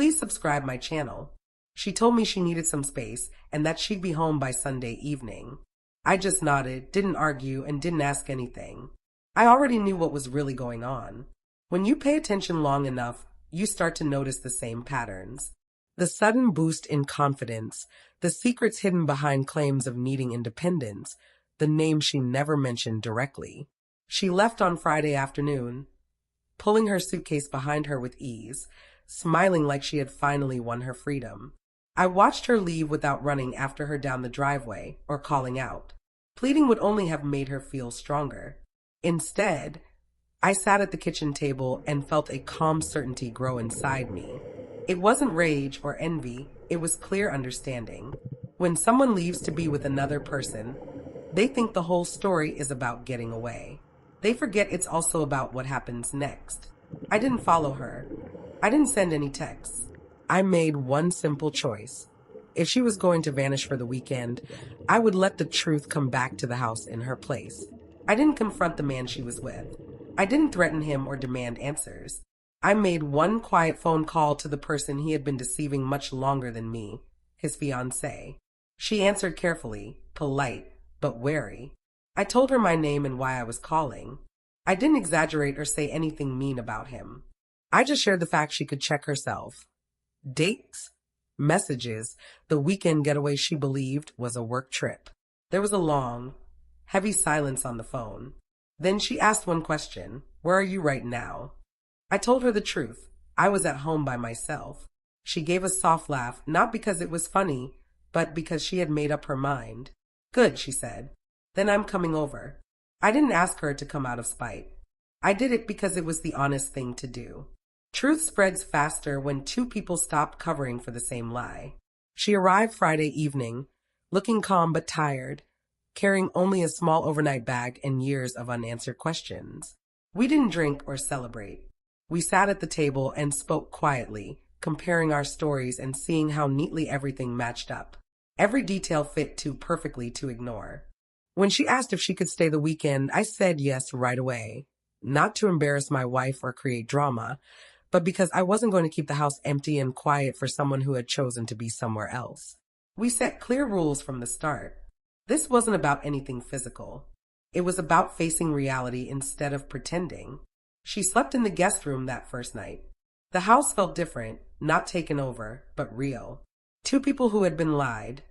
Please subscribe my channel. She told me she needed some space and that she'd be home by Sunday evening. I just nodded, didn't argue, and didn't ask anything. I already knew what was really going on. When you pay attention long enough, you start to notice the same patterns. The sudden boost in confidence, the secrets hidden behind claims of needing independence, the name she never mentioned directly. She left on Friday afternoon, pulling her suitcase behind her with ease, smiling like she had finally won her freedom. I watched her leave without running after her down the driveway or calling out. Pleading would only have made her feel stronger. Instead, I sat at the kitchen table and felt a calm certainty grow inside me. It wasn't rage or envy, it was clear understanding. When someone leaves to be with another person, they think the whole story is about getting away. They forget it's also about what happens next. I didn't follow her. I didn't send any texts. I made one simple choice. If she was going to vanish for the weekend, I would let the truth come back to the house in her place. I didn't confront the man she was with. I didn't threaten him or demand answers. I made one quiet phone call to the person he had been deceiving much longer than me, his fiancée. She answered carefully, polite, but wary. I told her my name and why I was calling. I didn't exaggerate or say anything mean about him. I just shared the fact she could check herself. Dates, messages, the weekend getaway she believed was a work trip. There was a long, heavy silence on the phone. Then she asked one question, "Where are you right now?" I told her the truth. I was at home by myself. She gave a soft laugh, not because it was funny, but because she had made up her mind. "Good," she said. "Then I'm coming over." I didn't ask her to come out of spite. I did it because it was the honest thing to do. Truth spreads faster when two people stop covering for the same lie. She arrived Friday evening, looking calm but tired, carrying only a small overnight bag and years of unanswered questions. We didn't drink or celebrate. We sat at the table and spoke quietly, comparing our stories and seeing how neatly everything matched up. Every detail fit too perfectly to ignore. When she asked if she could stay the weekend, I said yes right away. Not to embarrass my wife or create drama, but because I wasn't going to keep the house empty and quiet for someone who had chosen to be somewhere else. We set clear rules from the start. This wasn't about anything physical. It was about facing reality instead of pretending. She slept in the guest room that first night. The house felt different, not taken over, but real. Two people who had been lied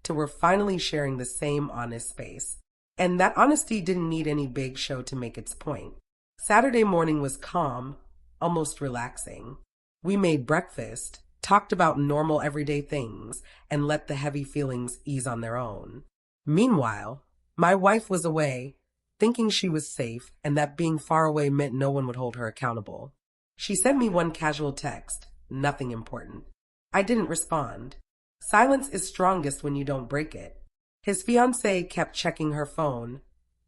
to were finally sharing the same honest space. And that honesty didn't need any big show to make its point. Saturday morning was calm, almost relaxing. We made breakfast, talked about normal everyday things, and let the heavy feelings ease on their own. Meanwhile, my wife was away, thinking she was safe and that being far away meant no one would hold her accountable. She sent me one casual text, nothing important. I didn't respond. Silence is strongest when you don't break it. His fiancée kept checking her phone,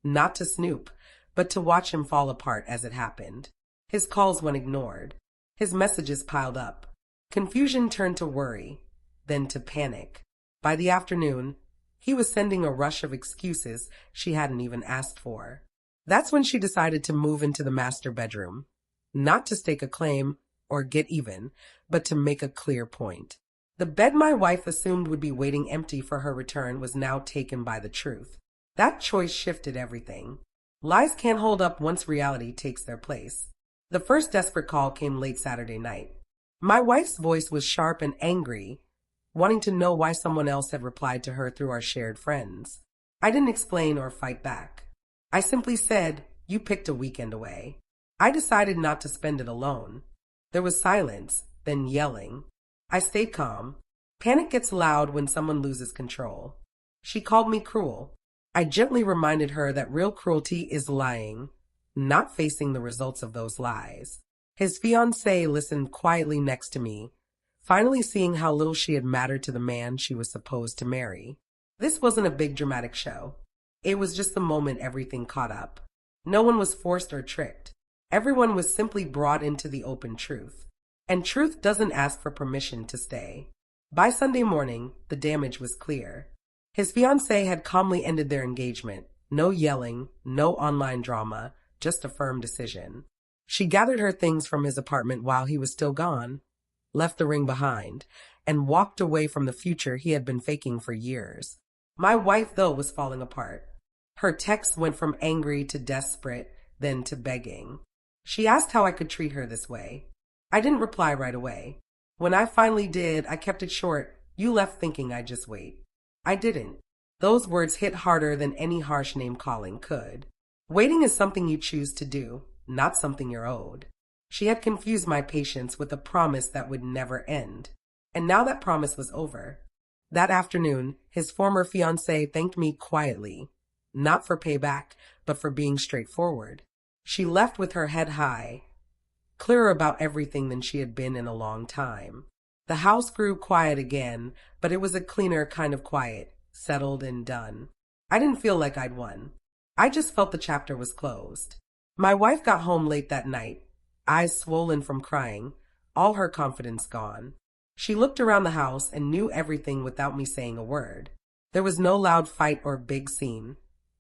not to snoop, but to watch him fall apart as it happened. His calls went ignored. His messages piled up. Confusion turned to worry, then to panic. By the afternoon, he was sending a rush of excuses she hadn't even asked for. That's when she decided to move into the master bedroom. Not to stake a claim or get even, but to make a clear point. The bed my wife assumed would be waiting empty for her return was now taken by the truth. That choice shifted everything. Lies can't hold up once reality takes their place. The first desperate call came late Saturday night. My wife's voice was sharp and angry, wanting to know why someone else had replied to her through our shared friends. I didn't explain or fight back. I simply said, "You picked a weekend away." I decided not to spend it alone. There was silence, then yelling. I stayed calm. Panic gets loud when someone loses control. She called me cruel. I gently reminded her that real cruelty is lying, not facing the results of those lies. His fiancée listened quietly next to me, finally seeing how little she had mattered to the man she was supposed to marry. This wasn't a big dramatic show. It was just the moment everything caught up. No one was forced or tricked. Everyone was simply brought into the open truth. And truth doesn't ask for permission to stay. By Sunday morning, the damage was clear. His fiancée had calmly ended their engagement. No yelling, no online drama, just a firm decision. She gathered her things from his apartment while he was still gone, left the ring behind, and walked away from the future he had been faking for years. My wife, though, was falling apart. Her texts went from angry to desperate, then to begging. She asked how I could treat her this way. I didn't reply right away. When I finally did, I kept it short. You left thinking I'd just wait. I didn't. Those words hit harder than any harsh name calling could. Waiting is something you choose to do, not something you're owed. She had confused my patience with a promise that would never end. And now that promise was over. That afternoon, his former fiancée thanked me quietly, not for payback, but for being straightforward. She left with her head high, clearer about everything than she had been in a long time. The house grew quiet again, but it was a cleaner kind of quiet, settled and done. I didn't feel like I'd won. I just felt the chapter was closed. My wife got home late that night, eyes swollen from crying, all her confidence gone. She looked around the house and knew everything without me saying a word. There was no loud fight or big scene,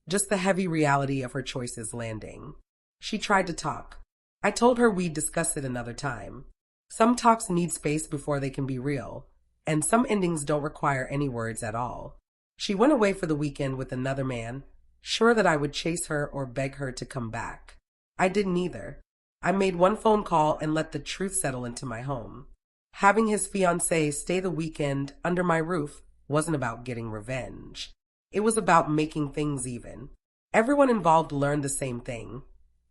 just the heavy reality of her choices landing. She tried to talk. I told her we'd discuss it another time. Some talks need space before they can be real, and some endings don't require any words at all. She went away for the weekend with another man, sure that I would chase her or beg her to come back. I didn't either. I made one phone call and let the truth settle into my home. Having his fiancée stay the weekend under my roof wasn't about getting revenge. It was about making things even. Everyone involved learned the same thing.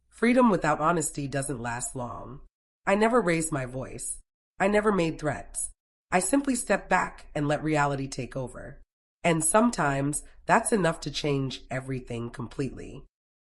Freedom without honesty doesn't last long. I never raised my voice. I never made threats. I simply stepped back and let reality take over. And sometimes that's enough to change everything completely.